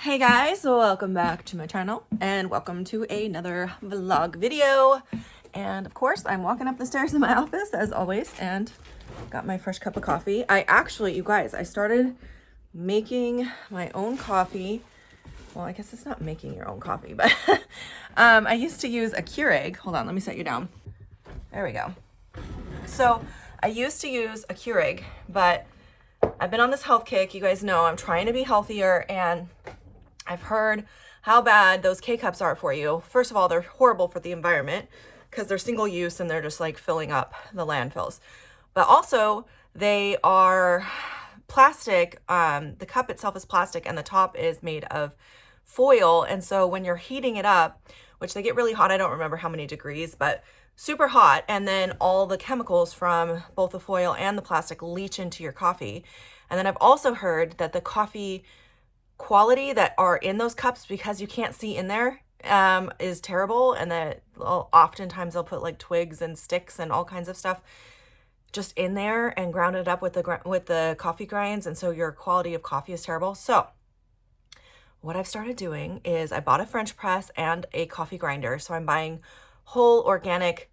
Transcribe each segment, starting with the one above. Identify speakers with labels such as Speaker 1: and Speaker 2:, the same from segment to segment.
Speaker 1: Hey guys, welcome back to my channel and welcome to another vlog video. And of course, I'm walking up the stairs in my office as always and got my fresh cup of coffee. You guys, I started making my own coffee. Well, I guess it's not making your own coffee, but I used to use a Keurig. Hold on, let me set you down. There we go. So I used to use a Keurig, but I've been on this health kick. You guys know I'm trying to be healthier, and I've heard how bad those K-cups are for you. First of all, they're horrible for the environment because they're single use and they're just like filling up the landfills. But also they are plastic. The cup itself is plastic and the top is made of foil. And so when you're heating it up, which they get really hot, I don't remember how many degrees, but super hot. And then all the chemicals from both the foil and the plastic leach into your coffee. And then I've also heard that the coffee quality that are in those cups, because you can't see in there, is terrible, and that oftentimes they'll put like twigs and sticks and all kinds of stuff just in there and ground it up with the coffee grinds, and so your quality of coffee is terrible. So what I've started doing is I bought a French press and a coffee grinder. So I'm buying whole organic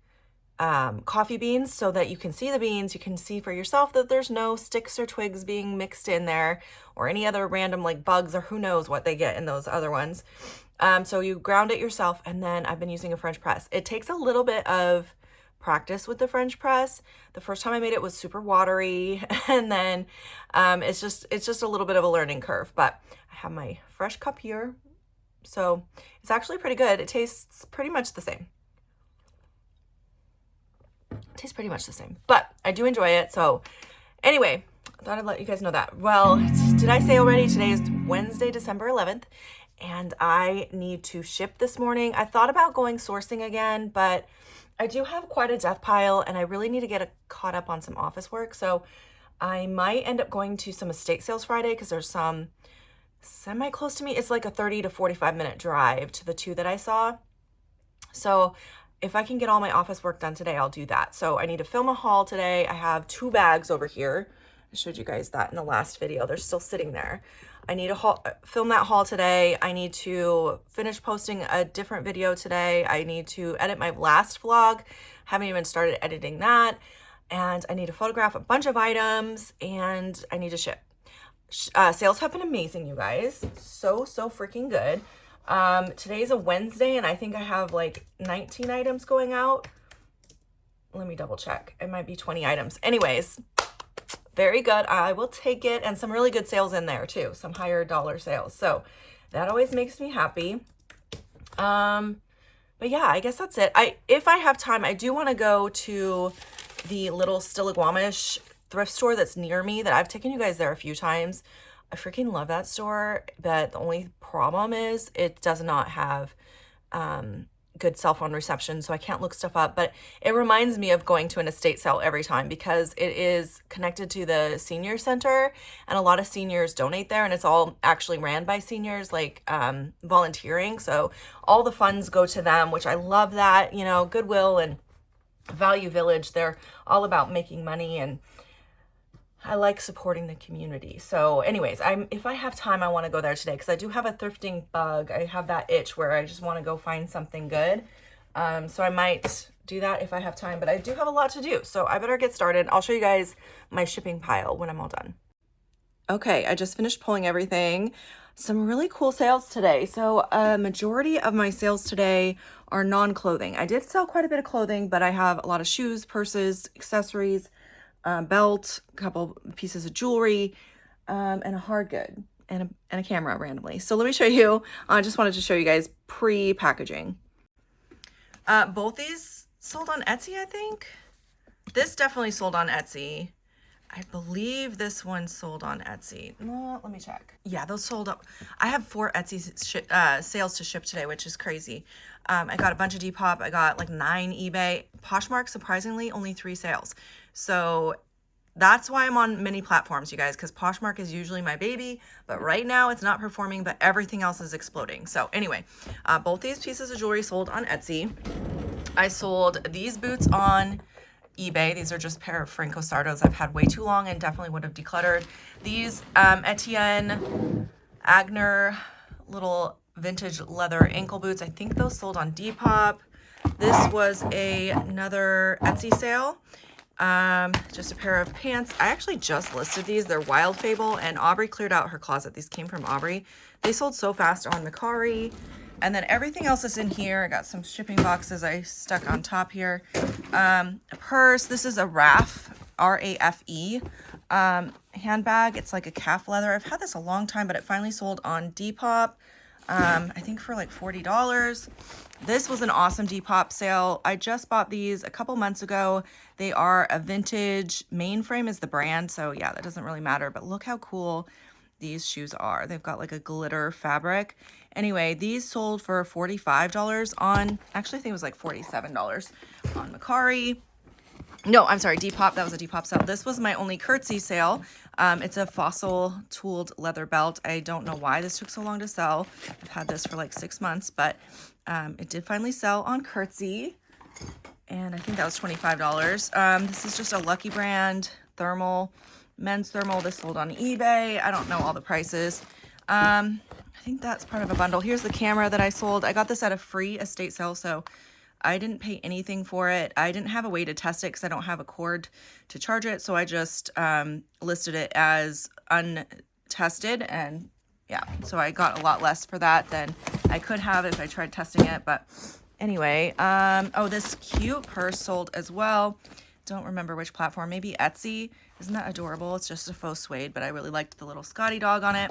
Speaker 1: coffee beans so that you can see the beans. You can see for yourself that there's no sticks or twigs being mixed in there or any other random like bugs or who knows what they get in those other ones. So you ground it yourself, and then I've been using a French press. It takes a little bit of practice with the French press. The first time I made it was super watery, and then it's just a little bit of a learning curve. But I have my fresh cup here, so it's actually pretty good. It tastes pretty much the same. But I do enjoy it. So anyway, I thought I'd let you guys know that. Well, did I say already? Today is Wednesday, December 11th, and I need to ship this morning. I thought about going sourcing again, but I do have quite a death pile and I really need to get caught up on some office work. So I might end up going to some estate sales Friday because there's some semi close to me. It's like a 30 to 45 minute drive to the two that I saw. So if I can get all my office work done today, I'll do that. So I need to film a haul today. I have 2 bags over here. I showed you guys that in the last video. They're still sitting there. I need to film that haul today. I need to finish posting a different video today. I need to edit my last vlog. Haven't even started editing that. And I need to photograph a bunch of items, and I need to ship. Sales have been amazing, you guys. So freaking good. Today's a Wednesday and I think I have like 19 items going out. Let me double check. It might be 20 items. Anyways, very good. I will take it, and some really good sales in there too. Some higher dollar sales. So that always makes me happy. But yeah, I guess that's it. If I have time, I do want to go to the little Stillaguamish thrift store that's near me that I've taken you guys there a few times. I freaking love that store, but the only problem is it does not have good cell phone reception, so I can't look stuff up. But it reminds me of going to an estate sale every time because it is connected to the senior center, and a lot of seniors donate there, and it's all actually ran by seniors, like volunteering. So all the funds go to them, which I love that. You know, Goodwill and Value Village, they're all about making money, and I like supporting the community. So anyways, if I have time, I want to go there today because I do have a thrifting bug. I have that itch where I just want to go find something good. So I might do that if I have time, but I do have a lot to do. So I better get started. I'll show you guys my shipping pile when I'm all done. Okay, I just finished pulling everything. Some really cool sales today. So a majority of my sales today are non-clothing. I did sell quite a bit of clothing, but I have a lot of shoes, purses, accessories, belt, a couple pieces of jewelry, and a hard good, and a camera randomly. So let me show you. I just wanted to show you guys pre-packaging. Both these sold on Etsy, I think. This definitely sold on Etsy. I believe this one sold on Etsy. No, let me check. Yeah, those sold up. I have 4 Etsy sales to ship today, which is crazy. I got a bunch of Depop. I got like 9 eBay. Poshmark, surprisingly, only 3 sales. So that's why I'm on many platforms, you guys, because Poshmark is usually my baby, but right now it's not performing, but everything else is exploding. So anyway, both these pieces of jewelry sold on Etsy. I sold these boots on eBay. These are just a pair of Franco Sardos I've had way too long and definitely would have decluttered. These Etienne Agner little vintage leather ankle boots. I think those sold on Depop. This was another Etsy sale. Just a pair of pants. I actually just listed these. They're Wild Fable, and Aubrey cleared out her closet. These came from Aubrey. They sold so fast on Mercari. And then everything else is in here. I got some shipping boxes I stuck on top here. A purse. This is a RAFE, R-A-F-E, handbag. It's like a calf leather. I've had this a long time, but it finally sold on Depop. I think for like $40. This was an awesome Depop sale. I just bought these a couple months ago. They are a vintage. Mainframe is the brand, so yeah, that doesn't really matter, but look how cool these shoes are. They've got like a glitter fabric. Anyway, these sold for $45 on, actually I think it was like $47 on Mercari. No, I'm sorry, Depop. That was a Depop sale. This was my only curtsy sale. It's a fossil tooled leather belt. I don't know why this took so long to sell. I've had this for like 6 months, but it did finally sell on curtsy. And I think that was $25. This is just a Lucky Brand thermal, men's thermal. This sold on eBay. I don't know all the prices. I think that's part of a bundle. Here's the camera that I sold. I got this at a free estate sale, so I didn't pay anything for it. I didn't have a way to test it because I don't have a cord to charge it. So I just listed it as untested. And yeah, so I got a lot less for that than I could have if I tried testing it. But anyway, oh, this cute purse sold as well. Don't remember which platform, maybe Etsy. Isn't that adorable? It's just a faux suede, but I really liked the little Scotty dog on it.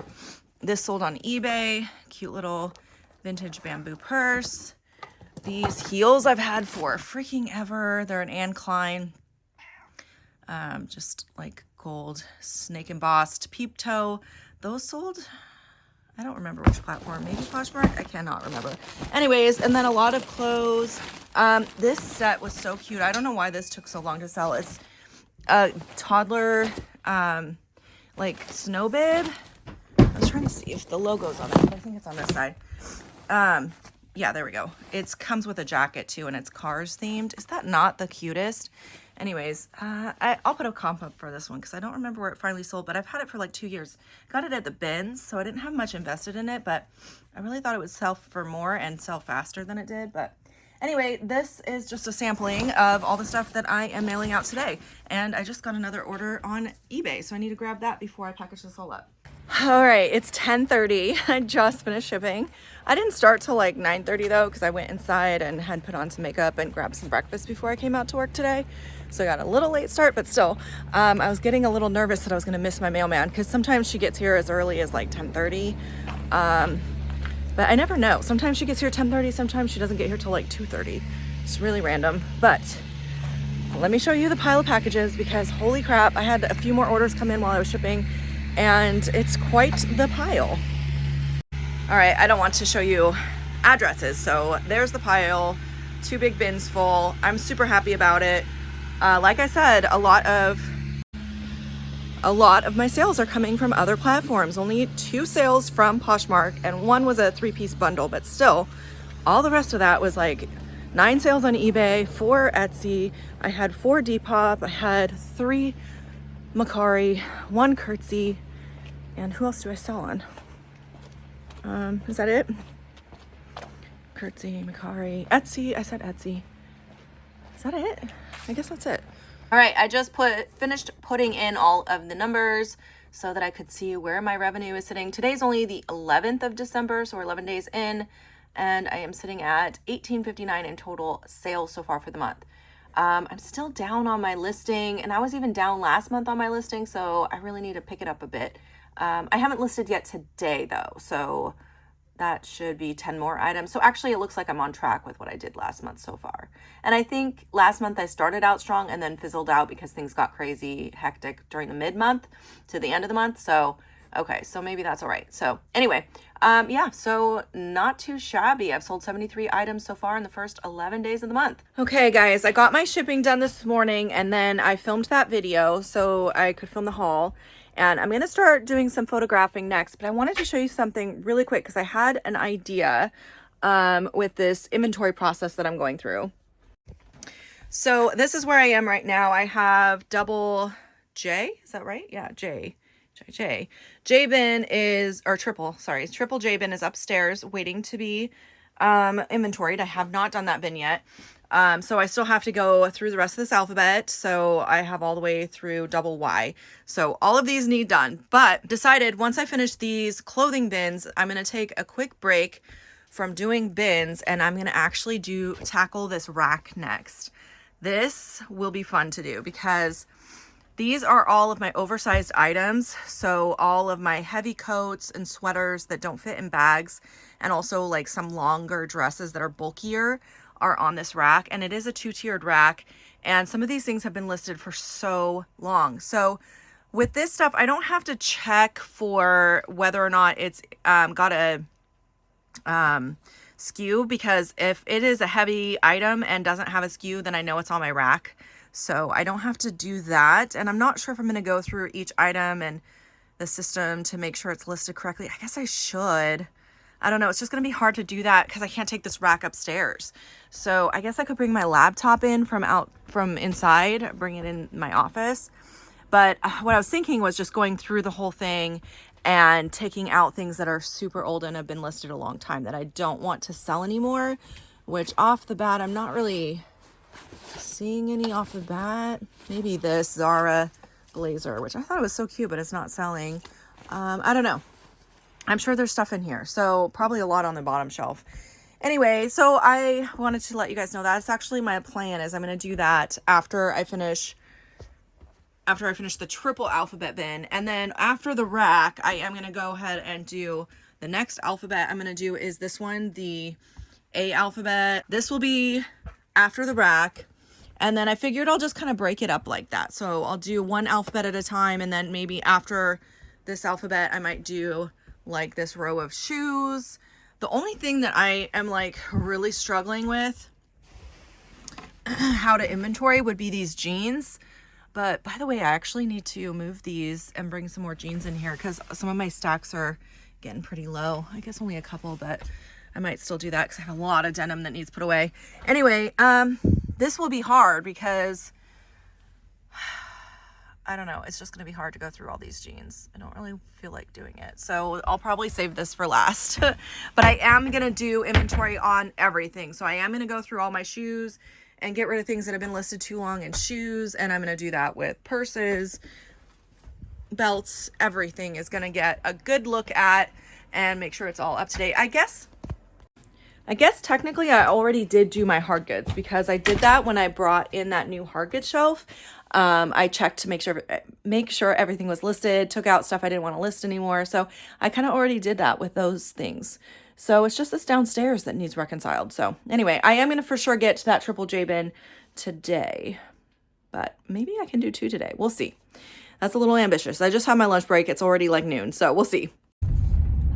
Speaker 1: This sold on eBay. Cute little vintage bamboo purse. These heels I've had for freaking ever. They're an Anne Klein, just like gold snake embossed peep toe. Those sold, I don't remember which platform, maybe Poshmark, I cannot remember. Anyways, and then a lot of clothes. This set was so cute. I don't know why this took so long to sell. It's a toddler, like snow bib. I was trying to see if the logo's on it, but I think it's on this side. Yeah, there we go. It comes with a jacket too, and it's Cars themed. Is that not the cutest? Anyways, I'll put a comp up for this one because I don't remember where it finally sold, but I've had it for like 2 years. Got it at the bins, so I didn't have much invested in it, but I really thought it would sell for more and sell faster than it did. But anyway, this is just a sampling of all the stuff that I am mailing out today. And I just got another order on eBay, so I need to grab that before I package this all up. All right, it's 10:30. I just finished shipping. I didn't start till like 9:30 though, because I went inside and had put on some makeup and grabbed some breakfast before I came out to work today. So I got a little late start, but still, I was getting a little nervous that I was gonna miss my mailman because sometimes she gets here as early as like 10:30. But I never know. Sometimes she gets here 10:30, sometimes she doesn't get here till like 2:30. It's really random. But let me show you the pile of packages because holy crap, I had a few more orders come in while I was shipping. And it's quite the pile. All right, I don't want to show you addresses. So there's the pile, 2 big bins full. I'm super happy about it. Like I said, a lot of my sales are coming from other platforms. Only 2 sales from Poshmark and 1 was a 3-piece bundle, but still all the rest of that was like 9 sales on eBay, 4 Etsy. I had 4 Depop. I had 3 Mercari, 1 curtsy, and who else do I sell on? Is that it? Curtsy, Mercari, Etsy. I said Etsy. Is that it? I guess that's it. All right, I just finished putting in all of the numbers so that I could see where my revenue is sitting. Today's only the 11th of December, so we're 11 days in, and I am sitting at $18.59 in total sales so far for the month. I'm still down on my listing, and I was even down last month on my listing, so I really need to pick it up a bit. I haven't listed yet today though, so that should be 10 more items. So actually it looks like I'm on track with what I did last month so far. And I think last month I started out strong and then fizzled out because things got crazy hectic during the mid-month to the end of the month. So, okay, so maybe that's all right. So anyway, yeah, so not too shabby. I've sold 73 items so far in the first 11 days of the month. Okay, guys, I got my shipping done this morning and then I filmed that video so I could film the haul. And I'm going to start doing some photographing next, but I wanted to show you something really quick because I had an idea with this inventory process that I'm going through. So this is where I am right now. I have double J, is that right? Yeah, J J bin is, or triple J bin is upstairs waiting to be inventoried. I have not done that bin yet. So I still have to go through the rest of this alphabet. So I have all the way through double Y. So all of these need done, but decided once I finish these clothing bins, I'm going to take a quick break from doing bins, and I'm going to actually tackle this rack next. This will be fun to do because these are all of my oversized items. So all of my heavy coats and sweaters that don't fit in bags, and also like some longer dresses that are bulkier, are on this rack. And it is a 2-tiered rack. And some of these things have been listed for so long. So with this stuff, I don't have to check for whether or not it's got a SKU, because if it is a heavy item and doesn't have a SKU, then I know it's on my rack. So I don't have to do that. And I'm not sure if I'm going to go through each item and the system to make sure it's listed correctly. I guess I should. I don't know. It's just going to be hard to do that because I can't take this rack upstairs. So I guess I could bring my laptop in from inside, bring it in my office. But what I was thinking was just going through the whole thing and taking out things that are super old and have been listed a long time that I don't want to sell anymore, which off the bat, I'm not really seeing any off the bat. Maybe this Zara blazer, which I thought it was so cute, but it's not selling. I don't know. I'm sure there's stuff in here. So probably a lot on the bottom shelf. Anyway, so I wanted to let you guys know that's actually my plan, is I'm going to do that after I finish the triple alphabet bin. And then after the rack, I am going to go ahead and do the next alphabet I'm going to do is this one, the A alphabet. This will be after the rack. And then I figured I'll just kind of break it up like that. So I'll do one alphabet at a time. And then maybe after this alphabet, I might do like this row of shoes. The only thing that I am like really struggling with how to inventory would be these jeans. But by the way, I actually need to move these and bring some more jeans in here because some of my stacks are getting pretty low. I guess only a couple, but I might still do that because I have a lot of denim that needs put away. Anyway, this will be hard because I don't know. It's just going to be hard to go through all these jeans. I don't really feel like doing it. So I'll probably save this for last. But I am going to do inventory on everything. So I am going to go through all my shoes and get rid of things that have been listed too long in shoes. And I'm going to do that with purses, belts, everything is going to get a good look at and make sure it's all up to date. I guess technically I already did do my hard goods because I did that when I brought in that new hard goods shelf. I checked to make sure everything was listed, took out stuff I didn't want to list anymore. So I kind of already did that with those things. So it's just this downstairs that needs reconciled. So anyway, I am going to for sure get to that triple J bin today, but maybe I can do 2 today. We'll see. That's a little ambitious. I just had my lunch break. It's already like noon, so we'll see.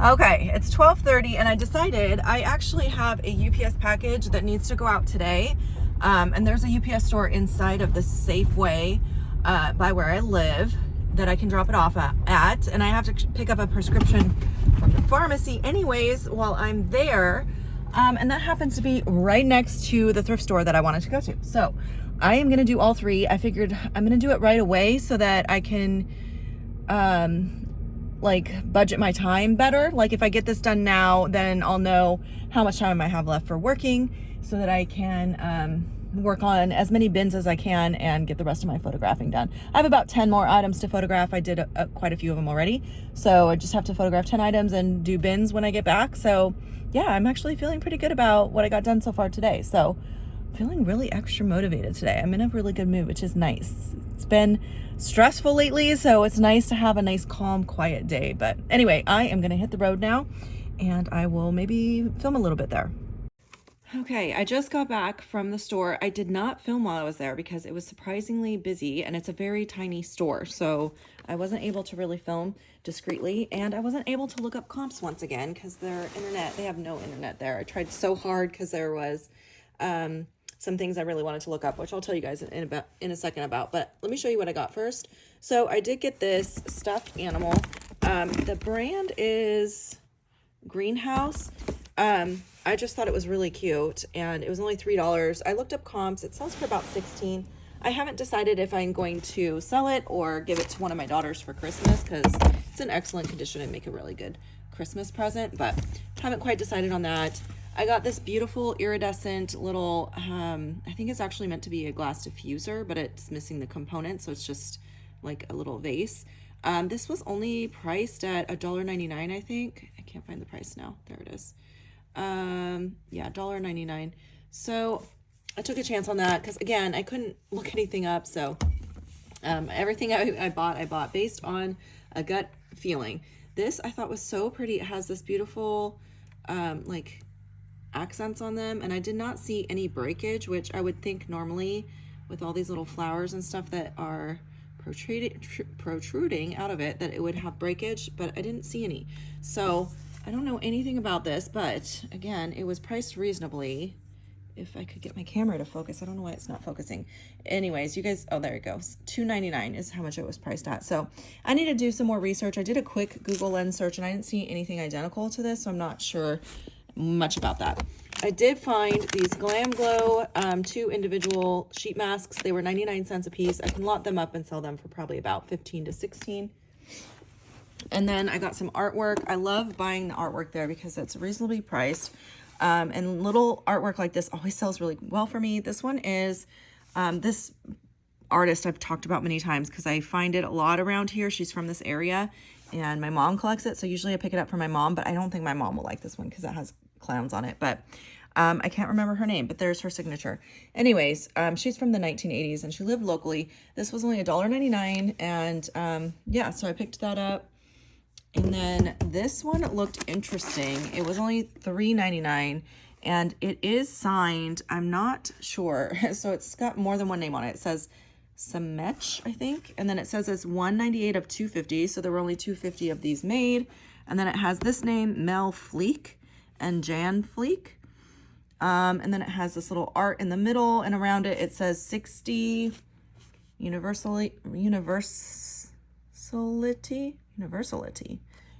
Speaker 1: Okay, it's 12:30 and I decided I actually have a UPS package that needs to go out today. And there's a UPS store inside of the Safeway by where I live that I can drop it off at. And I have to pick up a prescription from the pharmacy anyways while I'm there. And that happens to be right next to the thrift store that I wanted to go to. So I am going to do all 3. I figured I'm going to do it right away so that I can like budget my time better. Like if I get this done now, then I'll know how much time I have left for working so that I can work on as many bins as I can and get the rest of my photographing done. I have about 10 more items to photograph. I did quite a few of them already. So I just have to photograph 10 items and do bins when I get back. So yeah, I'm actually feeling pretty good about what I got done so far today. So feeling really extra motivated today. I'm in a really good mood, which is nice. It's been stressful lately, so it's nice to have a nice, calm, quiet day. But anyway, I am gonna hit the road now and I will maybe film a little bit there. Okay, I just got back from the store. I did not film while I was there because it was surprisingly busy and it's a very tiny store. So I wasn't able to really film discreetly and I wasn't able to look up comps once again because their internet, they have no internet there. I tried so hard because there was some things I really wanted to look up, which I'll tell you guys in a second about, but let me show you what I got first. So I did get this stuffed animal. The brand is Greenhouse. I just thought it was really cute and it was only $3. I looked up comps. It sells for about $16. I haven't decided if I'm going to sell it or give it to one of my daughters for Christmas, because it's in excellent condition and make a really good Christmas present, but haven't quite decided on that. I got this beautiful iridescent little, I think it's actually meant to be a glass diffuser, but it's missing the component, so it's just like a little vase. This was only priced at $1.99, I think. I can't find the price now. There it is. Yeah, $1.99. So I took a chance on that because, again, I couldn't look anything up. So everything I bought based on a gut feeling. This I thought was so pretty. It has this beautiful like accents on them, and I did not see any breakage, which I would think normally with all these little flowers and stuff that are protruding out of it, that it would have breakage, but I didn't see any. So I don't know anything about this, but again, it was priced reasonably. If I could get my camera to focus, I don't know why it's not focusing. Anyways, you guys, oh, there it goes. $2.99 is how much it was priced at. So I need to do some more research. I did a quick Google Lens search and I didn't see anything identical to this, so I'm not sure much about that. I did find these Glam Glow 2 individual sheet masks. They were 99 cents a piece. I can lot them up and sell them for probably about 15 to 16. And then I got some artwork. I love buying the artwork there because it's reasonably priced. And little artwork like this always sells really well for me. This one is this artist I've talked about many times because I find it a lot around here. She's from this area and my mom collects it. So usually I pick it up for my mom, but I don't think my mom will like this one because it has clowns on it. But I can't remember her name, but there's her signature. Anyways, she's from the 1980s and she lived locally. This was only $1.99. And yeah, so I picked that up. And then this one looked interesting. It was only $3.99 and it is signed. I'm not sure. So it's got more than one name on it. It says Samech, I think. And then it says it's 198 of 250. So there were only 250 of these made. And then it has this name, Mel Fleek and Jan Fleek. And then it has this little art in the middle, and around it, it says 60 universality.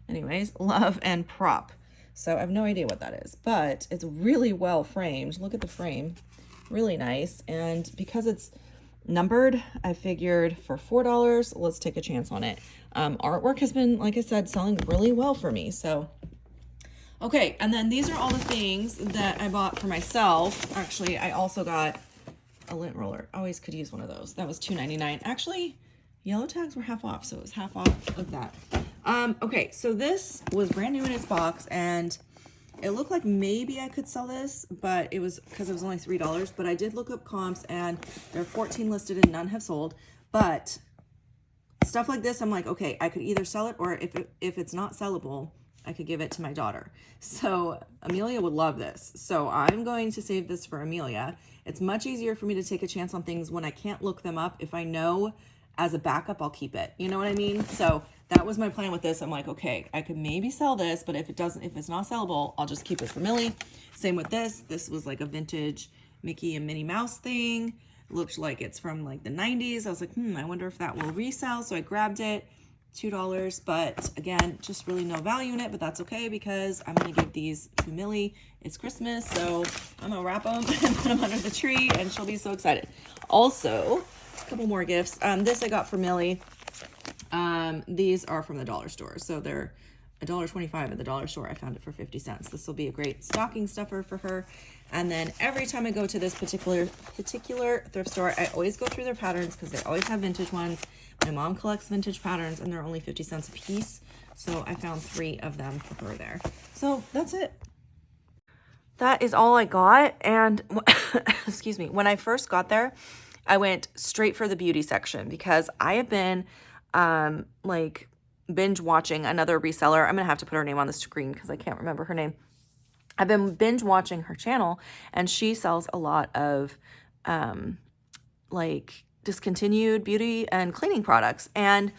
Speaker 1: Anyways, love and prop. So I have no idea what that is, but it's really well framed. Look at the frame, really nice. And because it's numbered, I figured for $4, let's take a chance on it. Artwork has been, like I said, selling really well for me. So, okay. And then these are all the things that I bought for myself. Actually, I also got a lint roller. Always could use one of those. That was $2.99. Actually, yellow tags were half off, so it was half off of that. Okay, so this was brand new in its box, and it looked like maybe I could sell this, but it was because it was only $3. But I did look up comps, and there are 14 listed and none have sold. But stuff like this, I'm like, okay, I could either sell it, or if it's not sellable, I could give it to my daughter. So Amelia would love this. So I'm going to save this for Amelia. It's much easier for me to take a chance on things when I can't look them up. If I know as a backup, I'll keep it. You know what I mean? So that was my plan with this. I'm like, okay, I could maybe sell this, but if it's not sellable, I'll just keep it for Millie. Same with this. This was like a vintage Mickey and Minnie Mouse thing. Looked like it's from like the 90s. I was like, I wonder if that will resell. So I grabbed it, $2, but again, just really no value in it, but that's okay because I'm going to give these to Millie. It's Christmas, so I'm going to wrap them and put them under the tree and she'll be so excited. Also, a couple more gifts. This I got for Millie. These are from the dollar store. So they're $1.25 at the dollar store. I found it for 50 cents. This will be a great stocking stuffer for her. And then every time I go to this particular thrift store, I always go through their patterns because they always have vintage ones. My mom collects vintage patterns and they're only 50 cents a piece. So I found 3 of them for her there. So that's it. That is all I got. And excuse me, when I first got there, I went straight for the beauty section because I have been like binge watching another reseller. I'm gonna have to put her name on the screen because I can't remember her name. I've been binge watching her channel and she sells a lot of like discontinued beauty and cleaning products. And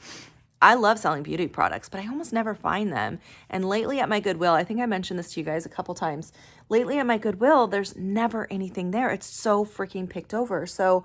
Speaker 1: I love selling beauty products, but I almost never find them. And lately at my Goodwill, I think I mentioned this to you guys a couple times. Lately at my Goodwill, there's never anything there. It's so freaking picked over. So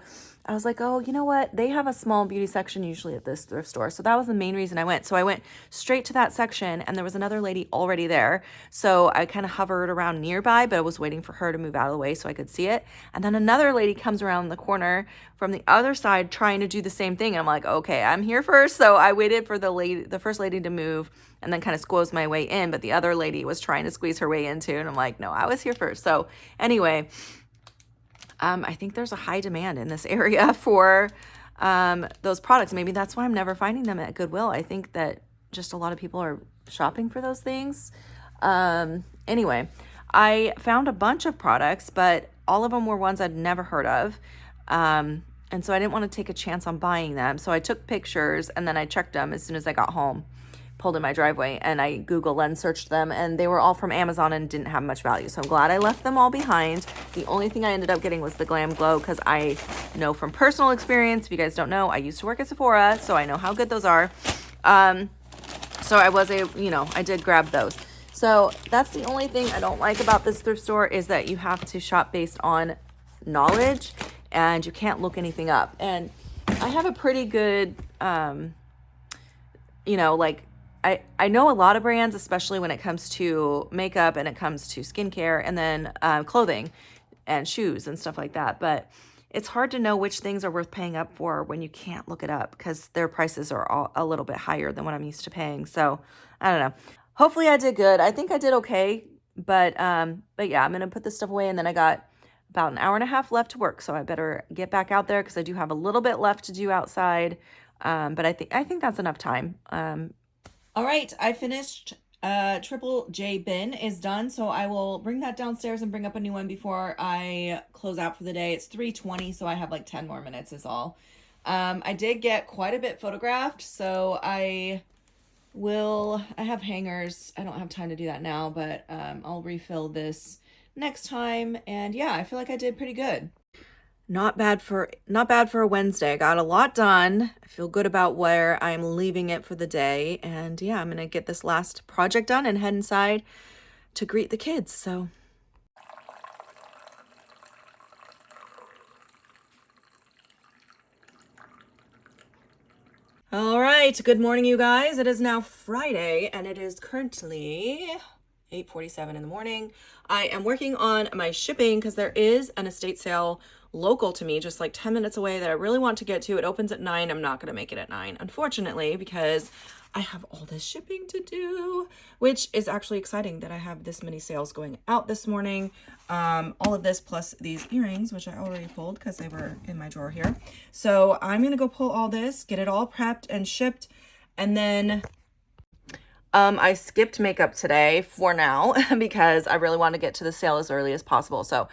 Speaker 1: I was like, oh, you know what? They have a small beauty section usually at this thrift store. So that was the main reason I went. So I went straight to that section, and there was another lady already there. So I kind of hovered around nearby, but I was waiting for her to move out of the way so I could see it. And then another lady comes around the corner from the other side trying to do the same thing. And I'm like, okay, I'm here first. So I waited for the first lady to move and then kind of squeezed my way in, but the other lady was trying to squeeze her way in too. And I'm like, no, I was here first. So anyway, I think there's a high demand in this area for those products. Maybe that's why I'm never finding them at Goodwill. I think that just a lot of people are shopping for those things. Anyway, I found a bunch of products, but all of them were ones I'd never heard of. And so I didn't want to take a chance on buying them. So I took pictures and then I checked them as soon as I got home, pulled in my driveway, and I Google lens searched them, and they were all from Amazon and didn't have much value. So I'm glad I left them all behind. The only thing I ended up getting was the Glam Glow, because I know from personal experience, if you guys don't know, I used to work at Sephora, so I know how good those are. So I did grab those. So that's the only thing I don't like about this thrift store, is that you have to shop based on knowledge and you can't look anything up. And I have a pretty good, I know a lot of brands, especially when it comes to makeup and it comes to skincare, and then clothing and shoes and stuff like that. But it's hard to know which things are worth paying up for when you can't look it up, because their prices are all a little bit higher than what I'm used to paying. So I don't know. Hopefully I did good. I think I did okay. But yeah, I'm going to put this stuff away, and then I got about an hour and a half left to work. So I better get back out there, because I do have a little bit left to do outside. But I think that's enough time. All right, I finished. Triple J bin is done, so I will bring that downstairs and bring up a new one before I close out for the day. It's 3:20, so I have like 10 more minutes is all. I did get quite a bit photographed, so I have hangers. I don't have time to do that now, but I'll refill this next time. And yeah, I feel like I did pretty good. Not bad for a Wednesday. I got a lot done. I feel good about where I'm leaving it for the day. And yeah, I'm going to get this last project done and head inside to greet the kids. So all right, good morning, you guys. It is now Friday, and it is currently 8:47 in the morning. I am working on my shipping because there is an estate sale local to me, just like 10 minutes away, that I really want to get to. It opens at 9. I'm not going to make it at 9, unfortunately, because I have all this shipping to do, which is actually exciting that I have this many sales going out this morning. All of this plus these earrings, which I already pulled because they were in my drawer here. So I'm going to go pull all this, get it all prepped and shipped, and then I skipped makeup today for now because I really want to get to the sale as early as possible. So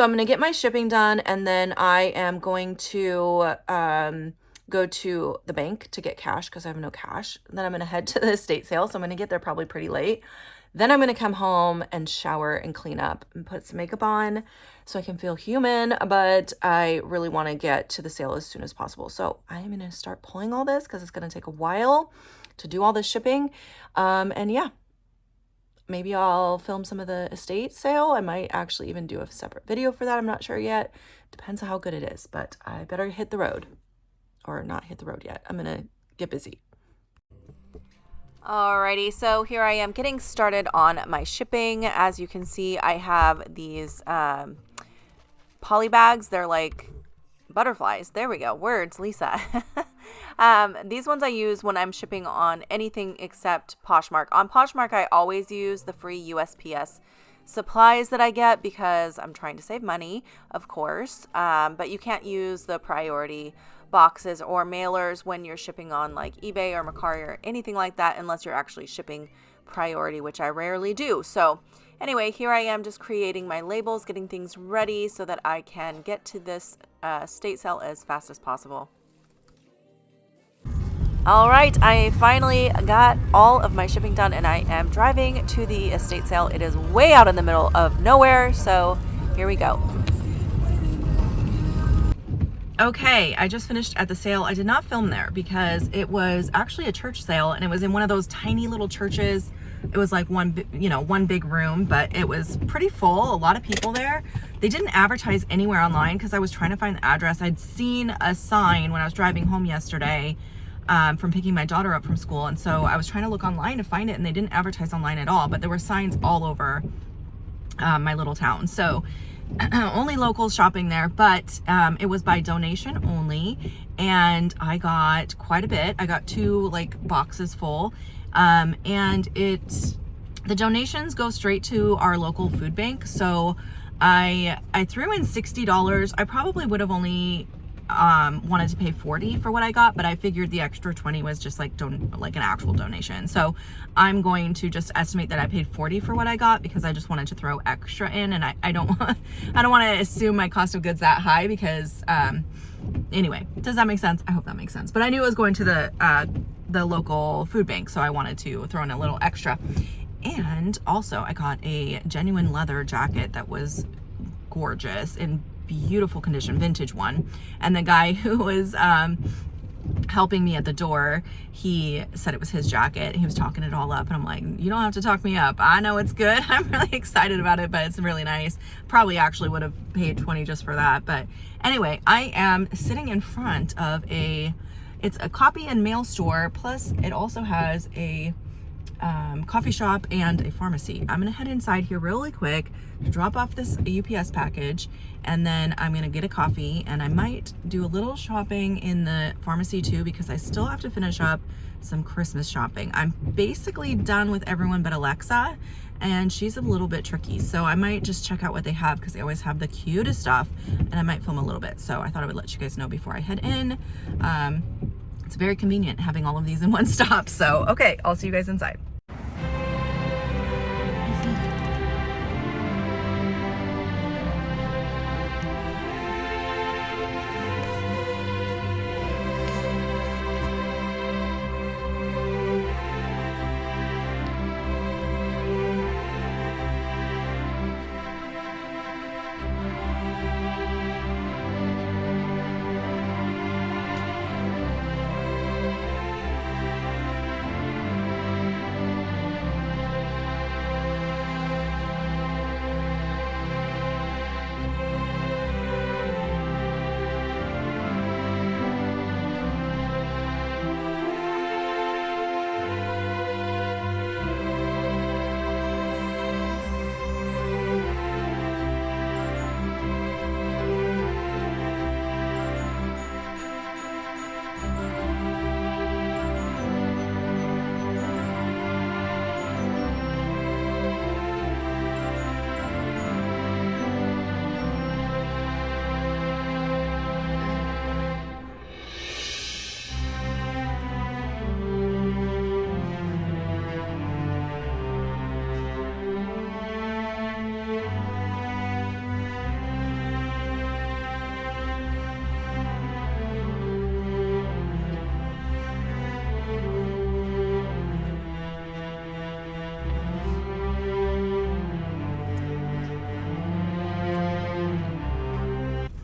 Speaker 1: I'm going to get my shipping done, and then I am going to go to the bank to get cash because I have no cash. Then I'm going to head to the estate sale, so I'm going to get there probably pretty late. Then I'm going to come home and shower and clean up and put some makeup on so I can feel human, but I really want to get to the sale as soon as possible. So I'm going to start pulling all this because it's going to take a while to do all this shipping. And yeah, maybe I'll film some of the estate sale. I might actually even do a separate video for that. I'm not sure yet. Depends on how good it is, but I better hit the road, or not hit the road yet. I'm going to get busy. Alrighty, so here I am getting started on my shipping. As you can see, I have these poly bags. They're like butterflies. There we go. Words, Lisa. These ones I use when I'm shipping on anything except Poshmark. On Poshmark, I always use the free USPS supplies that I get because I'm trying to save money, of course. But you can't use the priority boxes or mailers when you're shipping on like eBay or Mercari or anything like that, unless you're actually shipping priority, which I rarely do. So anyway, here I am just creating my labels, getting things ready so that I can get to this estate sale as fast as possible. All right, I finally got all of my shipping done, and I am driving to the estate sale. It is way out in the middle of nowhere, so here we go. Okay, I just finished at the sale. I did not film there because it was actually a church sale, and it was in one of those tiny little churches It was like one big room, but it was pretty full, a lot of people there. They didn't advertise anywhere online because I was trying to find the address. I'd seen a sign when I was driving home yesterday from picking my daughter up from school. And so I was trying to look online to find it, and they didn't advertise online at all, but there were signs all over my little town. So only locals shopping there, but it was by donation only, and I got quite a bit. I got 2 like boxes full, and the donations go straight to our local food bank. So I threw in $60. I probably would have only wanted to pay $40 for what I got, but I figured the extra $20 was just like an actual donation. So I'm going to just estimate that I paid $40 for what I got, because I just wanted to throw extra in, and I don't want to assume my cost of goods that high, because anyway, does that make sense? I hope that makes sense. But I knew it was going to the local food bank, so I wanted to throw in a little extra. And also I got a genuine leather jacket that was gorgeous, in beautiful condition, vintage one. And the guy who was helping me at the door, he said it was his jacket. He was talking it all up, and I'm like, you don't have to talk me up. I know it's good. I'm really excited about it, but it's really nice. Probably actually would have paid $20 just for that. But anyway, I am sitting in front of it's a copy and mail store, plus it also has a coffee shop and a pharmacy. I'm gonna head inside here really quick to drop off this UPS package, and then I'm gonna get a coffee, and I might do a little shopping in the pharmacy too, because I still have to finish up some Christmas shopping. I'm basically done with everyone but Alexa, and she's a little bit tricky, so I might just check out what they have, because they always have the cutest stuff, and I might film a little bit. So I thought I would let you guys know before I head in. It's very convenient having all of these in one stop. So okay, I'll see you guys inside.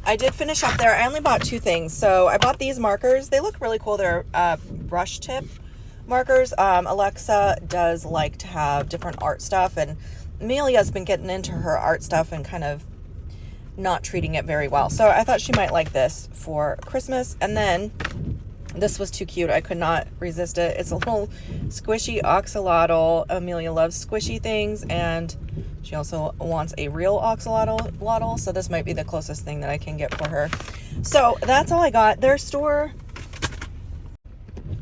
Speaker 1: I did finish up there. I only bought 2 things. So I bought these markers. They look really cool. They're brush tip markers. Alexa does like to have different art stuff, and Amelia's been getting into her art stuff and kind of not treating it very well. So I thought she might like this for Christmas. And then this was too cute. I could not resist it. It's a little squishy axolotl. Amelia loves squishy things, and she also wants a real axolotl, so this might be the closest thing that I can get for her. So that's all I got. Their store...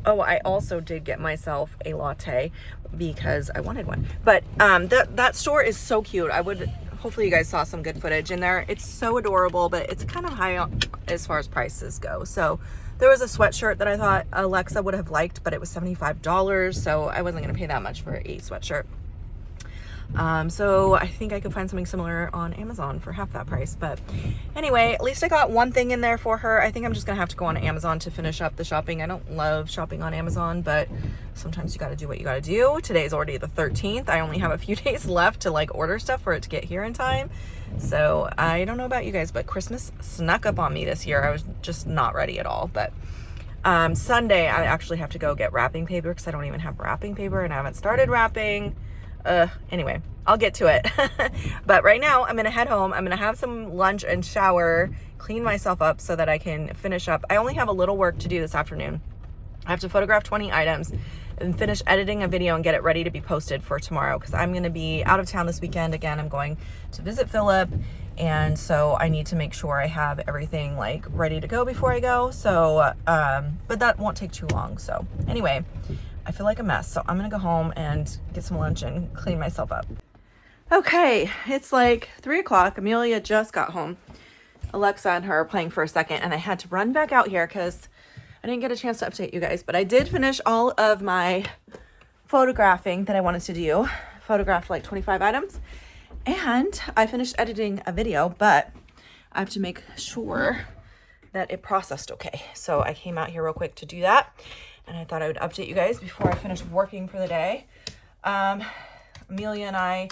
Speaker 1: Oh, I also did get myself a latte because I wanted one. But that store is so cute. Hopefully you guys saw some good footage in there. It's so adorable, but it's kind of high as far as prices go. So there was a sweatshirt that I thought Alexa would have liked, but it was $75, so I wasn't going to pay that much for a sweatshirt. So I think I could find something similar on Amazon for half that price. But anyway, at least I got one thing in there for her. I think I'm just gonna have to go on Amazon to finish up the shopping. I don't love shopping on Amazon, but sometimes you gotta do what you gotta do. Today's already the 13th. I only have a few days left to like order stuff for it to get here in time. So I don't know about you guys, but Christmas snuck up on me this year. I was just not ready at all. But Sunday I actually have to go get wrapping paper because I don't even have wrapping paper and I haven't started wrapping. Anyway, I'll get to it. But right now I'm gonna head home. I'm gonna have some lunch and shower, clean myself up so that I can finish up. I only have a little work to do this afternoon. I have to photograph 20 items and finish editing a video and get it ready to be posted for tomorrow, because I'm gonna be out of town this weekend. Again, I'm going to visit Philip, and so I need to make sure I have everything like ready to go before I go. So, but that won't take too long. So anyway, I feel like a mess. So I'm gonna go home and get some lunch and clean myself up. Okay, it's like 3 o'clock. Amelia just got home. Alexa and her are playing for a second, and I had to run back out here because I didn't get a chance to update you guys, but I did finish all of my photographing that I wanted to do. Photographed like 25 items, and I finished editing a video, but I have to make sure that it processed okay. So I came out here real quick to do that, and I thought I would update you guys before I finish working for the day. Amelia and I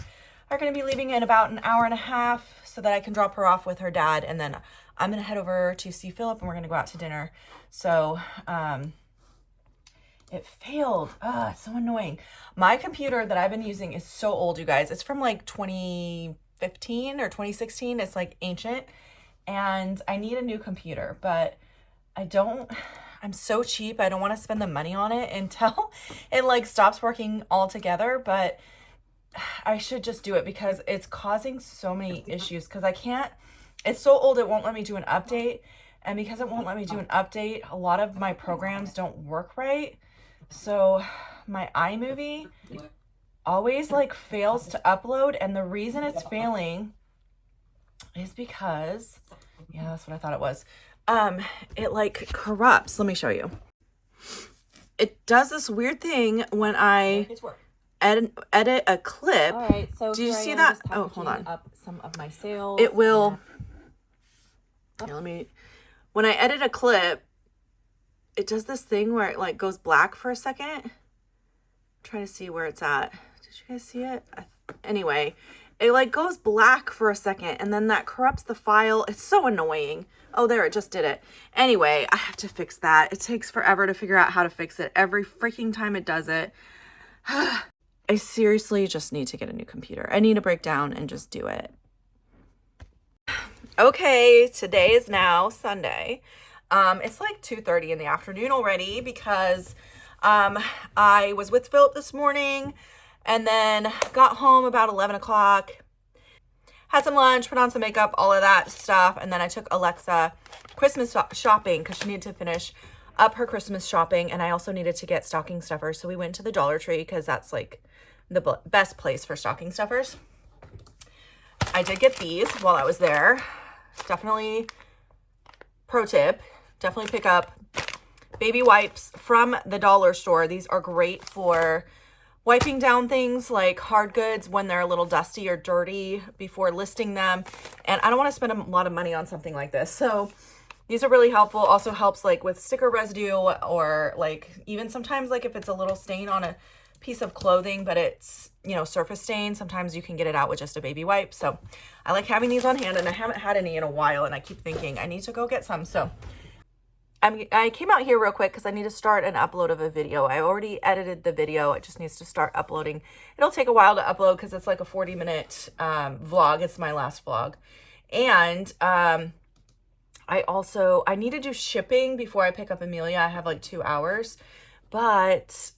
Speaker 1: are going to be leaving in about an hour and a half so that I can drop her off with her dad, and then I'm going to head over to see Philip, and we're going to go out to dinner. So, it failed. It's so annoying. My computer that I've been using is so old, you guys. It's from like 2015 or 2016. It's like ancient, and I need a new computer, but I'm so cheap. I don't want to spend the money on it until it like stops working altogether, but I should just do it because it's causing so many issues, because it's so old it won't let me do an update. And because it won't let me do an update, a lot of my programs don't work right. So my iMovie always like fails to upload. And the reason it's failing is because, yeah, that's what I thought it was. It like corrupts. Let me show you. It does this weird thing when I edit a clip.
Speaker 2: All right, so
Speaker 1: do you see that? Oh, hold on.
Speaker 2: Up some of my sales.
Speaker 1: It will. Here, when I edit a clip, it does this thing where it like goes black for a second. I'm trying to see where it's at. Did you guys see it? Anyway, it like goes black for a second, and then that corrupts the file. It's so annoying. Oh, there, it just did it. Anyway, I have to fix that. It takes forever to figure out how to fix it. Every freaking time it does it. I seriously just need to get a new computer. I need to break down and just do it. Okay, today is now Sunday. It's like 2:30 in the afternoon already, because I was with Philip this morning and then got home about 11 o'clock, had some lunch, put on some makeup, all of that stuff, and then I took Alexa Christmas shopping because she needed to finish up her Christmas shopping, and I also needed to get stocking stuffers. So we went to the Dollar Tree because that's like the best place for stocking stuffers. I did get these while I was there. Definitely, pro tip, definitely pick up baby wipes from the dollar store. These are great for wiping down things like hard goods when they're a little dusty or dirty before listing them. And I don't want to spend a lot of money on something like this. So these are really helpful. Also helps like with sticker residue, or like even sometimes like if it's a little stain on a piece of clothing, but it's, you know, surface stain, sometimes you can get it out with just a baby wipe. So I like having these on hand, and I haven't had any in a while, and I keep thinking I need to go get some. So I came out here real quick because I need to start an upload of a video. I already edited the video. It just needs to start uploading. It'll take a while to upload because it's like a 40-minute vlog. It's my last vlog. And I need to do shipping before I pick up Amelia. I have like 2 hours, but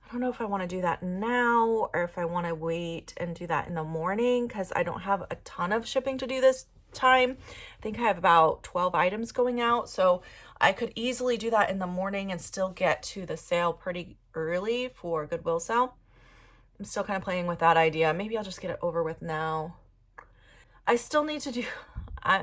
Speaker 1: I don't know if I want to do that now or if I want to wait and do that in the morning, because I don't have a ton of shipping to do this time. I think I have about 12 items going out, so I could easily do that in the morning and still get to the sale pretty early for Goodwill sale. I'm still kind of playing with that idea. Maybe I'll just get it over with now. I still need to do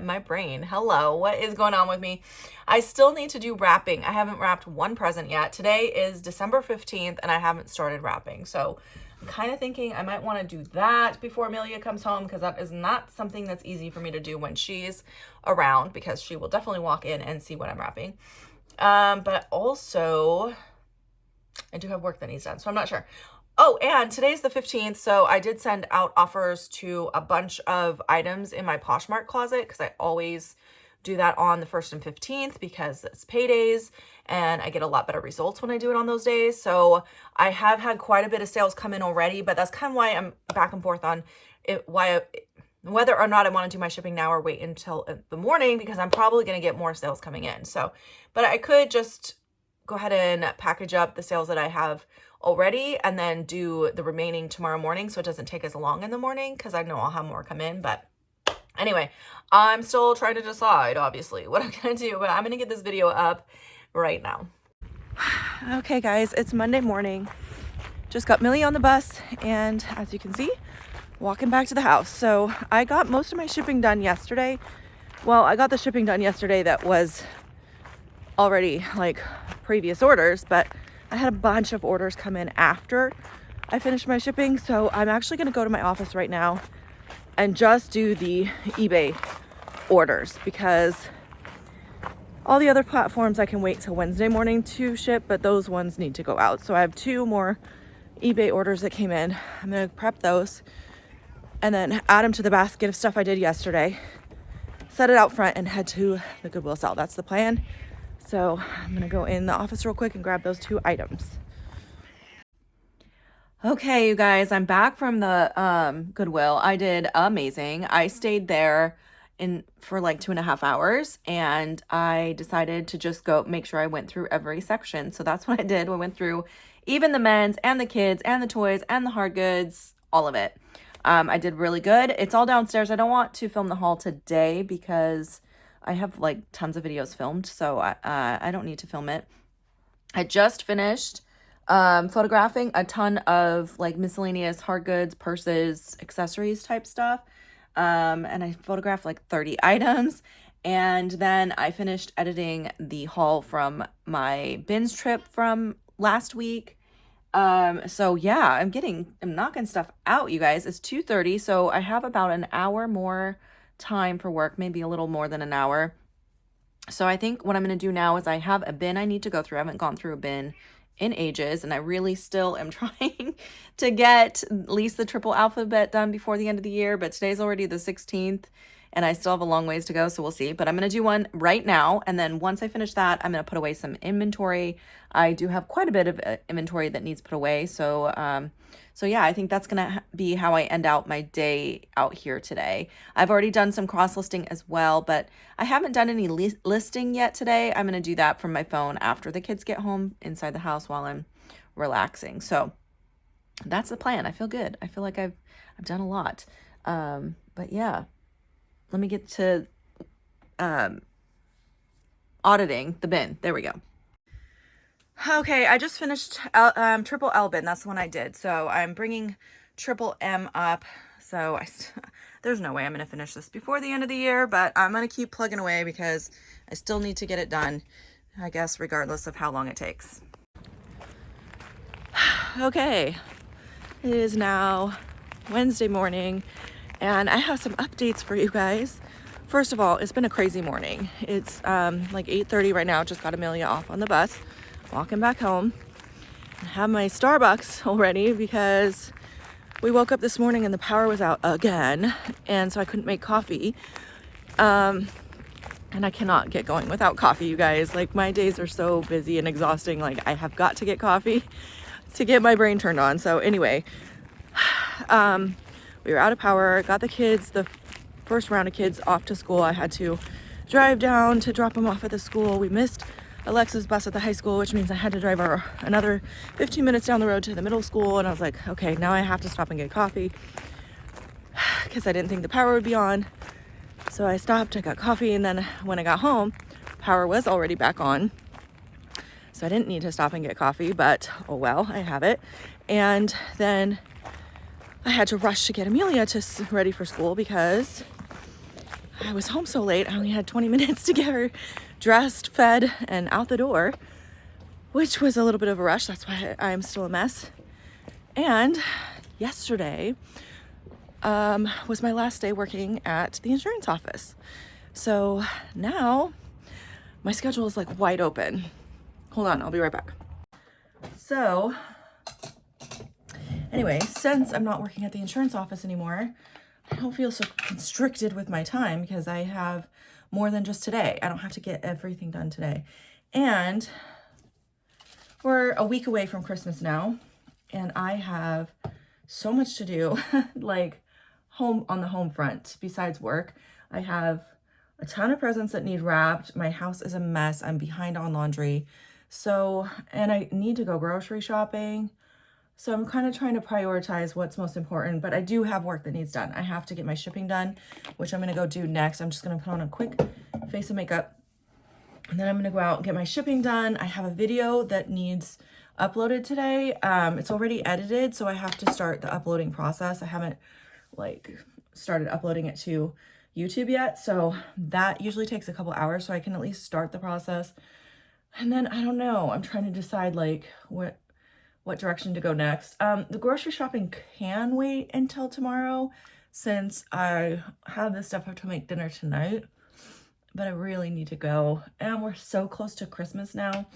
Speaker 1: my brain. Hello, what is going on with me? I still need to do wrapping. I haven't wrapped one present yet. Today is December 15th and I haven't started wrapping. So I'm kind of thinking I might want to do that before Amelia comes home, because that is not something that's easy for me to do when she's around, because she will definitely walk in and see what I'm wrapping. But also I do have work that needs done, so I'm not sure. Oh, and today's the 15th, so I did send out offers to a bunch of items in my Poshmark closet, because I always do that on the 1st and 15th because it's paydays and I get a lot better results when I do it on those days. So I have had quite a bit of sales come in already, but that's kind of why I'm back and forth on it, whether or not I want to do my shipping now or wait until the morning, because I'm probably going to get more sales coming in. So, but I could just go ahead and package up the sales that I have already and then do the remaining tomorrow morning, so it doesn't take as long in the morning, because I know I'll have more come in. But anyway, I'm still trying to decide, obviously, what I'm going to do, but I'm going to get this video up right now. Okay, guys, it's Monday morning. Just got Millie on the bus, and as you can see, walking back to the house. So I got most of my shipping done yesterday. Well, I got the shipping done yesterday that was already like previous orders, but I had a bunch of orders come in after I finished my shipping. So I'm actually going to go to my office right now and just do the eBay orders, because all the other platforms I can wait till Wednesday morning to ship, but those ones need to go out. So I have 2 more eBay orders that came in. I'm going to prep those and then add them to the basket of stuff I did yesterday, set it out front, and head to the Goodwill sale. That's the plan. So I'm going to go in the office real quick and grab those 2 items. Okay, you guys, I'm back from the Goodwill. I did amazing. I stayed there for like 2.5 hours, and I decided to just go make sure I went through every section. So that's what I did. We went through even the men's and the kids and the toys and the hard goods, all of it. I did really good. It's all downstairs. I don't want to film the haul today because I have like tons of videos filmed, so I don't need to film it. I just finished photographing a ton of like miscellaneous hard goods, purses, accessories type stuff. And I photographed like 30 items. And then I finished editing the haul from my bins trip from last week. So yeah, I'm knocking stuff out, you guys. It's 2:30, so I have about an hour more time for work, maybe a little more than an hour. So I think what I'm going to do now is I have a bin I need to go through. I haven't gone through a bin in ages, and I really still am trying to get at least the triple alphabet done before the end of the year, but today's already the 16th and I still have a long ways to go, so we'll see. But I'm going to do one right now, and then once I finish that, I'm going to put away some inventory. I do have quite a bit of inventory that needs put away, so yeah, I think that's going to be how I end out my day out here today. I've already done some cross-listing as well, but I haven't done any listing yet today. I'm going to do that from my phone after the kids get home inside the house while I'm relaxing. So that's the plan. I feel good. I feel like I've done a lot. But yeah, let me get to auditing the bin. There we go. Okay, I just finished triple L bin. That's the one I did. So I'm bringing triple M up. So there's no way I'm going to finish this before the end of the year, but I'm going to keep plugging away because I still need to get it done, I guess, regardless of how long it takes. Okay, it is now Wednesday morning, and I have some updates for you guys. First of all, it's been a crazy morning. It's like 8:30 right now. Just got Amelia off on the bus, walking back home. I have my Starbucks already because we woke up this morning and the power was out again, and so I couldn't make coffee. And I cannot get going without coffee, you guys. Like, my days are so busy and exhausting. Like, I have got to get coffee to get my brain turned on. So anyway, we were out of power, got the kids, the first round of kids off to school. I had to drive down to drop them off at the school. We missed Alexa's bus at the high school, which means I had to drive her another 15 minutes down the road to the middle school. And I was like, okay, now I have to stop and get coffee because I didn't think the power would be on. So I stopped, I got coffee, and then when I got home, power was already back on. So I didn't need to stop and get coffee, but oh well, I have it. And then I had to rush to get Amelia ready for school because I was home so late. I only had 20 minutes to get her dressed, fed, and out the door, which was a little bit of a rush. That's why I'm still a mess. And yesterday was my last day working at the insurance office. So now my schedule is like wide open. Hold on, I'll be right back. So anyway, since I'm not working at the insurance office anymore, I don't feel so constricted with my time because I have more than just today. I don't have to get everything done today. And we're a week away from Christmas now, and I have so much to do, like on the home front besides work. I have a ton of presents that need wrapped. My house is a mess. I'm behind on laundry. So, and I need to go grocery shopping. So I'm kind of trying to prioritize what's most important, but I do have work that needs done. I have to get my shipping done, which I'm going to go do next. I'm just going to put on a quick face of makeup, and then I'm going to go out and get my shipping done. I have a video that needs uploaded today. It's already edited, so I have to start the uploading process. I haven't like started uploading it to YouTube yet, so that usually takes a couple hours, so I can at least start the process. And then I don't know, I'm trying to decide like what direction to go next. The grocery shopping can wait until tomorrow since I have this stuff to make dinner tonight, but I really need to go. And we're so close to Christmas now.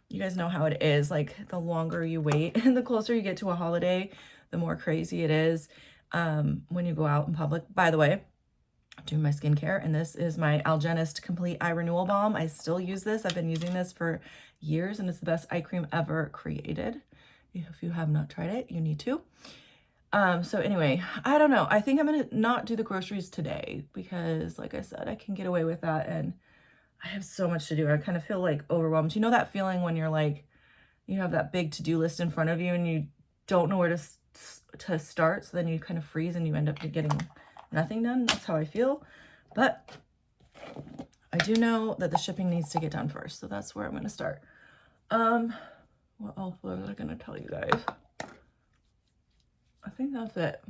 Speaker 1: You guys know how it is. Like the longer you wait and the closer you get to a holiday, the more crazy it is when you go out in public. By the way, I'm doing my skincare, and this is my Algenist Complete Eye Renewal Balm. I still use this. I've been using this for years, and it's the best eye cream ever created. If you have not tried it, you need to. So anyway, I don't know. I think I'm going to not do the groceries today because, like I said, I can get away with that, and I have so much to do. I kind of feel like overwhelmed. You know that feeling when you're like, you have that big to-do list in front of you and you don't know where to start, so then you kind of freeze and you end up getting nothing done. That's how I feel. But I do know that the shipping needs to get done first, so that's where I'm going to start. What else was I going to tell you guys? I think that's it.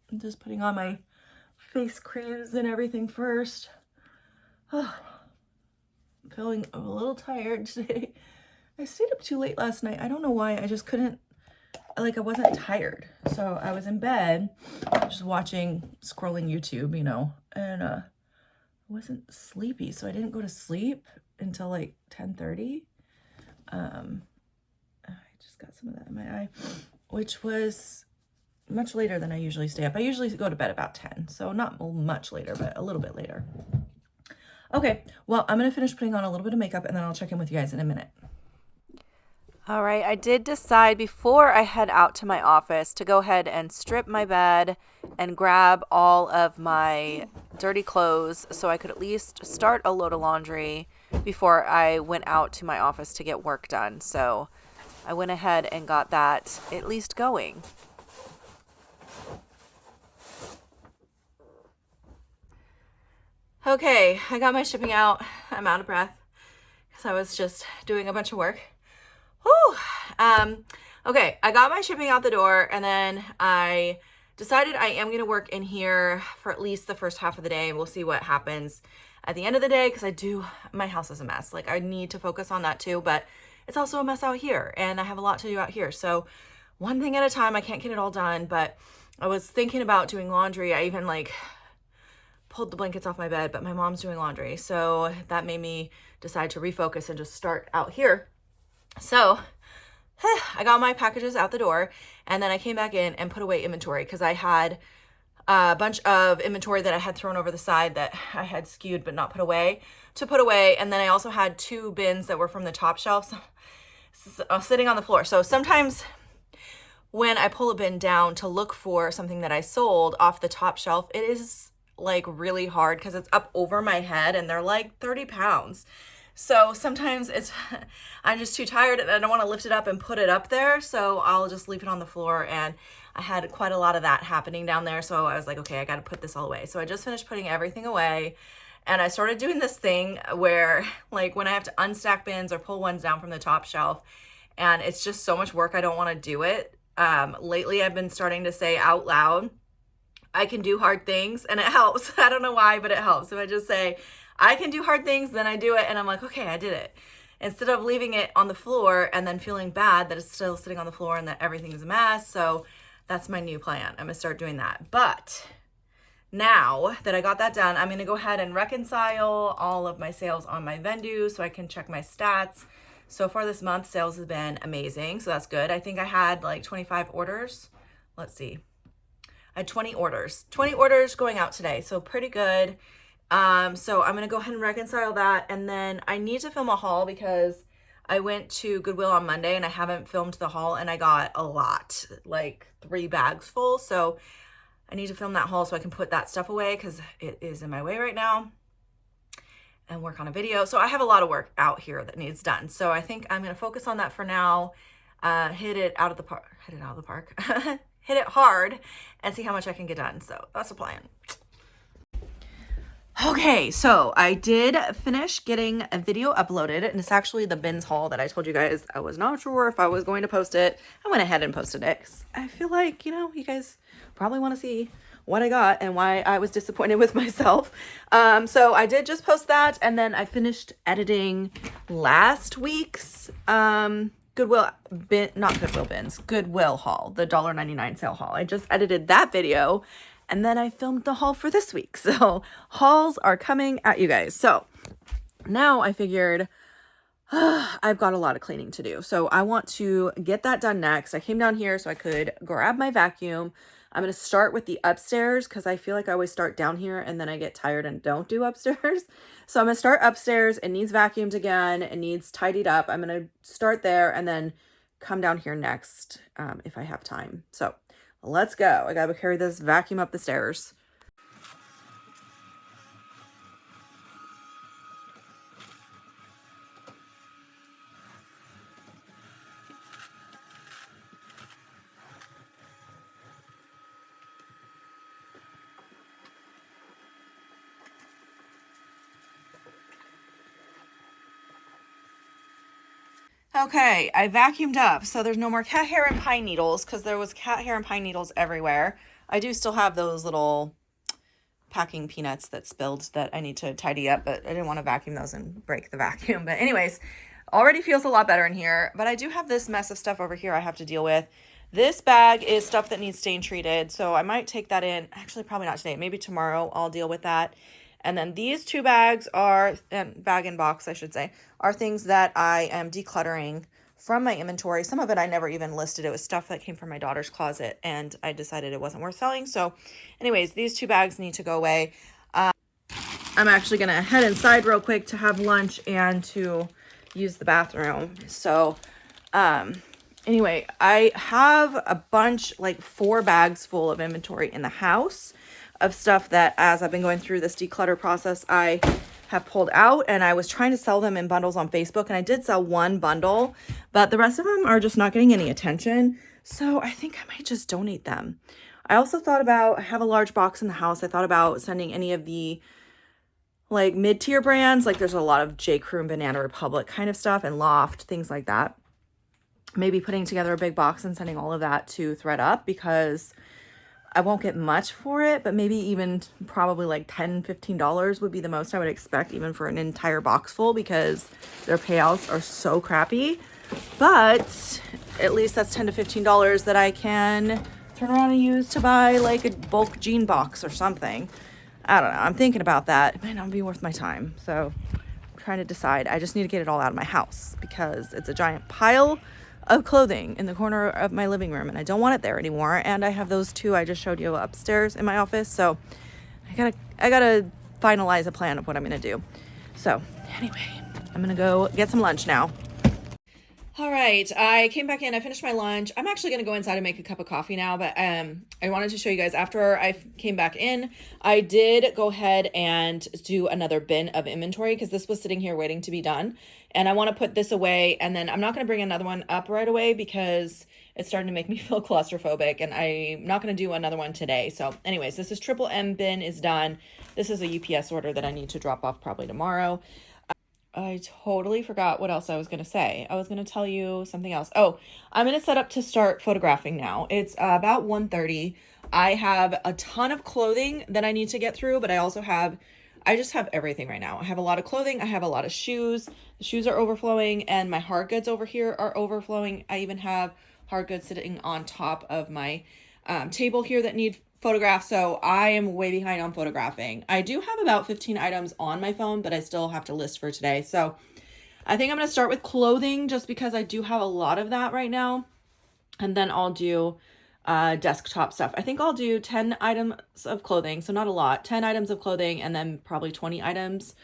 Speaker 1: I'm just putting on my face creams and everything first. Oh, I'm feeling a little tired today. I stayed up too late last night. I don't know why. I just couldn't, like, I wasn't tired. So I was in bed just scrolling YouTube, you know, and I wasn't sleepy. So I didn't go to sleep until like 10:30. I just got some of that in my eye, which was much later than I usually stay up. I usually go to bed about 10, so not much later, but a little bit later. Okay, well, I'm going to finish putting on a little bit of makeup, and then I'll check in with you guys in a minute.
Speaker 2: All right, I did decide before I head out to my office to go ahead and strip my bed and grab all of my dirty clothes so I could at least start a load of laundry before I went out to my office to get work done. So I went ahead and got that at least going.
Speaker 1: Okay, I got my shipping out. I'm out of breath because I was just doing a bunch of work. Whew. Okay, I got my shipping out the door, and then I decided I am going to work in here for at least the first half of the day. We'll see what happens at the end of the day, because my house is a mess. Like, I need to focus on that too, but it's also a mess out here, and I have a lot to do out here. So one thing at a time. I can't get it all done, but I was thinking about doing laundry. I even like pulled the blankets off my bed, but my mom's doing laundry. So that made me decide to refocus and just start out here. So I got my packages out the door, and then I came back in and put away inventory because I had a bunch of inventory that I had thrown over the side that I had skewed but not put away to put away. And then I also had 2 bins that were from the top shelf sitting on the floor. So sometimes when I pull a bin down to look for something that I sold off the top shelf, it is like really hard because it's up over my head and they're like 30 pounds. So sometimes I'm just too tired and I don't want to lift it up and put it up there. So I'll just leave it on the floor, and I had quite a lot of that happening down there. So I was like, okay, I got to put this all away. So I just finished putting everything away, and I started doing this thing where like when I have to unstack bins or pull ones down from the top shelf, and it's just so much work. I don't want to do it. Lately I've been starting to say out loud, I can do hard things, and it helps. I don't know why, but it helps. If I just say, I can do hard things, then I do it, and I'm like, okay, I did it. Instead of leaving it on the floor and then feeling bad that it's still sitting on the floor and that everything's a mess. So that's my new plan. I'm gonna start doing that. But now that I got that done, I'm gonna go ahead and reconcile all of my sales on my Vendu so I can check my stats. So far this month, sales have been amazing, so that's good. I think I had like 25 orders. Let's see. I had 20 orders going out today, so pretty good. So I'm going to go ahead and reconcile that. And then I need to film a haul because I went to Goodwill on Monday and I haven't filmed the haul, and I got a lot, like 3 bags full. So I need to film that haul so I can put that stuff away because it is in my way right now, and work on a video. So I have a lot of work out here that needs done. So I think I'm going to focus on that for now. Hit it out of the park, hit it hard and see how much I can get done. So that's the plan. Okay, so I did finish getting a video uploaded, and it's actually the bins haul that I told you guys I was not sure if I was going to post it. I went ahead and posted it 'cause I feel like, you know, you guys probably want to see what I got and why I was disappointed with myself. So I did just post that, and then I finished editing last week's Goodwill haul, the $1.99 sale haul. I just edited that video. And then I filmed the haul for this week. So hauls are coming at you guys. So now I figured I've got a lot of cleaning to do. So I want to get that done next. I came down here so I could grab my vacuum. I'm going to start with the upstairs because I feel like I always start down here and then I get tired and don't do upstairs. So I'm going to start upstairs. It needs vacuumed again. It needs tidied up. I'm going to start there and then come down here next if I have time. So let's go. I gotta carry this vacuum up the stairs. Okay, I vacuumed up, so there's no more cat hair and pine needles because there was cat hair and pine needles everywhere. I do still have those little packing peanuts that spilled that I need to tidy up, but I didn't want to vacuum those and break the vacuum. But anyways, already feels a lot better in here, but I do have this mess of stuff over here I have to deal with. This bag is stuff that needs stain treated, so I might take that in. Actually, probably not today. Maybe tomorrow I'll deal with that. And then these 2 bags are, bag and box, I should say, are things that I am decluttering from my inventory. Some of it I never even listed. It was stuff that came from my daughter's closet, and I decided it wasn't worth selling. So anyways, these 2 bags need to go away. I'm actually going to head inside real quick to have lunch and to use the bathroom. So anyway, I have a bunch, like 4 bags full of inventory in the house of stuff that, as I've been going through this declutter process, I have pulled out, and I was trying to sell them in bundles on Facebook, and I did sell 1 bundle, but the rest of them are just not getting any attention. So I think I might just donate them. I also thought about, I have a large box in the house. I thought about sending any of the like mid-tier brands. Like there's a lot of J. Crew and Banana Republic kind of stuff, and Loft, things like that. Maybe putting together a big box and sending all of that to ThredUp because I won't get much for it, but maybe even probably like $10, $15 would be the most I would expect, even for an entire box full, because their payouts are so crappy. But at least that's $10 to $15 that I can turn around and use to buy like a bulk jean box or something. I don't know. I'm thinking about that. It might not be worth my time. So I'm trying to decide. I just need to get it all out of my house because it's a giant pile of clothing in the corner of my living room, and I don't want it there anymore. And I have those 2 I just showed you upstairs in my office, so I gotta finalize a plan of what I'm gonna do. So anyway, I'm gonna go get some lunch now. All right, I came back in, I finished my lunch. I'm actually gonna go inside and make a cup of coffee now, but I wanted to show you guys, after I came back in, I did go ahead and do another bin of inventory because this was sitting here waiting to be done. And I want to put this away, and then I'm not going to bring another one up right away because it's starting to make me feel claustrophobic, and I'm not going to do another one today. So anyways, this is Triple M bin is done. This is a UPS order that I need to drop off probably tomorrow. I totally forgot what else I was going to say. I was going to tell you something else. Oh, I'm going to set up to start photographing now. It's about 1:30. I have a ton of clothing that I need to get through, but I just have everything right now. I have a lot of clothing. I have a lot of shoes. The shoes are overflowing, and my hard goods over here are overflowing. I even have hard goods sitting on top of my table here that need photographed. So I am way behind on photographing. I do have about 15 items on my phone, but I still have to list for today. So I think I'm going to start with clothing just because I do have a lot of that right now. And then I'll do desktop stuff. I think I'll do 10 items of clothing, so not a lot, 10 items of clothing, and then probably 20 items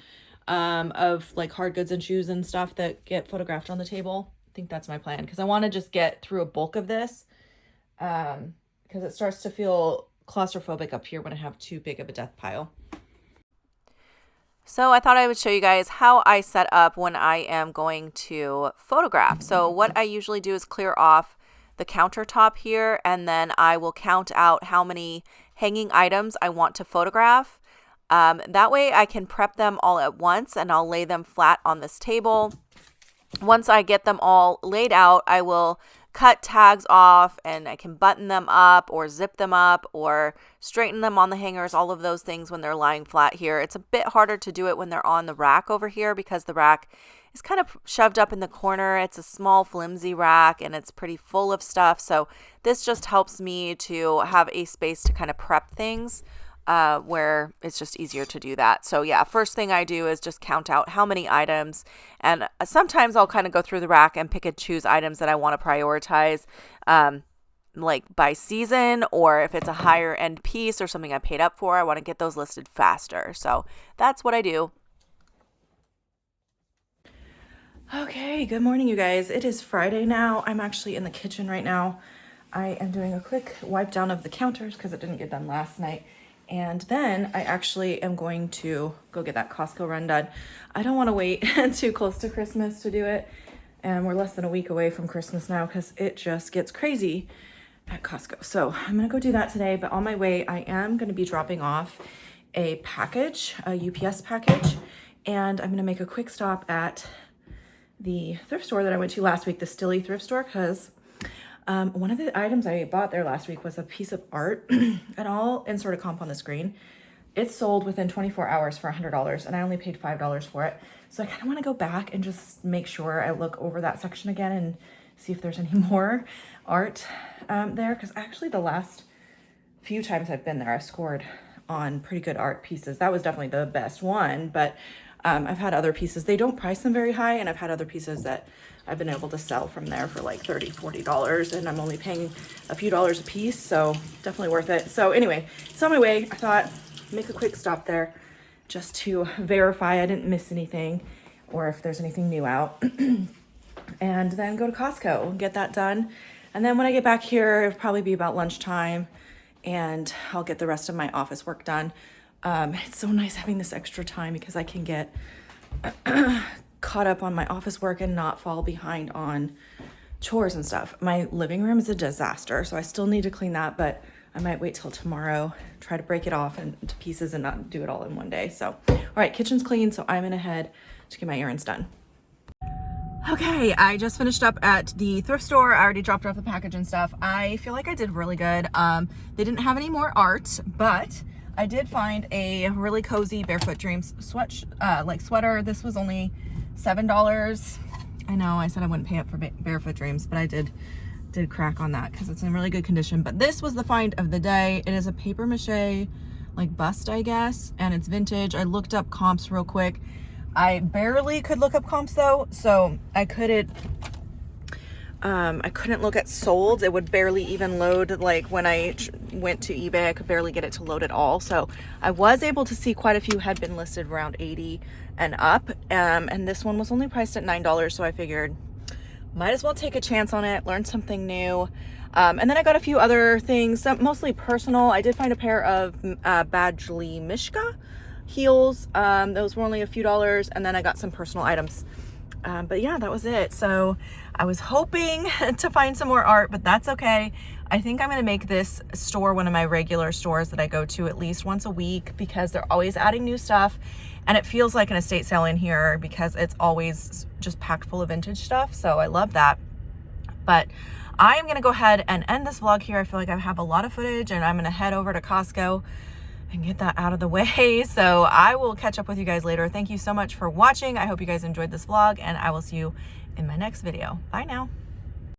Speaker 1: of like hard goods and shoes and stuff that get photographed on the table. I think that's my plan, because I want to just get through a bulk of this, because it starts to feel claustrophobic up here when I have too big of a death pile.
Speaker 2: So I thought I would show you guys how I set up when I am going to photograph. So what I usually do is clear off the countertop here, and then I will count out how many hanging items I want to photograph. That way I can prep them all at once, and I'll lay them flat on this table. Once I get them all laid out, I will cut tags off, and I can button them up or zip them up or straighten them on the hangers, all of those things when they're lying flat here. It's a bit harder to do it when they're on the rack over here, because the rack is kind of shoved up in the corner. It's a small flimsy rack and it's pretty full of stuff. So this just helps me to have a space to kind of prep things where it's just easier to do that. So yeah, first thing I do is just count out how many items, and sometimes I'll kind of go through the rack and pick and choose items that I want to prioritize, like by season, or if it's a higher end piece or something I paid up for, I want to get those listed faster. So that's what I do.
Speaker 1: Okay, good morning, you guys. It is Friday now. I'm actually in the kitchen right now. I am doing a quick wipe down of the counters because it didn't get done last night. And then I actually am going to go get that Costco run done. I don't want to wait too close to Christmas to do it. And we're less than a week away from Christmas now because it just gets crazy at Costco. So I'm going to go do that today. But on my way, I am going to be dropping off a package, a UPS package. And I'm going to make a quick stop at the thrift store that I went to last week, the Stilly thrift store, because one of the items I bought there last week was a piece of art, and I'll insert a comp on the screen. It sold within 24 hours for $100, and I only paid $5 for it. So I kind of want to go back and just make sure I look over that section again and see if there's any more art there, because actually the last few times I've been there, I've scored on pretty good art pieces. That was definitely the best one, but I've had other pieces. They don't price them very high, and I've had other pieces that I've been able to sell from there for like $30, $40, and I'm only paying a few dollars a piece, so definitely worth it. So anyway, it's on my way. I thought make a quick stop there just to verify I didn't miss anything or if there's anything new out. And then go to Costco and get that done. And then when I get back here, it'll probably be about lunchtime, and I'll get the rest of my office work done. It's so nice having this extra time because I can get caught up on my office work and not fall behind on chores and stuff. My living room is a disaster, so I still need to clean that, but I might wait till tomorrow, try to break it off into pieces and not do it all in one day. So, all right, kitchen's clean, so I'm gonna head to get my errands done. Okay, I just finished up at the thrift store. I already dropped off the package and stuff. I feel like I did really good. They didn't have any more art, but I did find a really cozy Barefoot Dreams sweater. This was only $7. I know I said I wouldn't pay up for Barefoot Dreams, but I did crack on that because it's in really good condition. But this was the find of the day. It is a paper mache like bust, I guess, and it's vintage. I looked up comps real quick. I barely could look up comps though, so I couldn't look at sold. It would barely even load. Like when I went to eBay, I could barely get it to load at all. So I was able to see quite a few had been listed around 80 and up. And this one was only priced at $9. So I figured might as well take a chance on it, learn something new. And then I got a few other things, mostly personal. I did find a pair of Badgley Mishka heels. Those were only a few dollars. And then I got some personal items. But yeah, that was it. So I was hoping to find some more art, but that's okay. I think I'm going to make this store one of my regular stores that I go to at least once a week because they're always adding new stuff. And it feels like an estate sale in here because it's always just packed full of vintage stuff. So I love that. But I am going to go ahead and end this vlog here. I feel like I have a lot of footage, and I'm going to head over to Costco and get that out of the way. So I will catch up with you guys later. Thank you so much for watching. I hope you guys enjoyed this vlog, and I will see you in my next video. Bye now.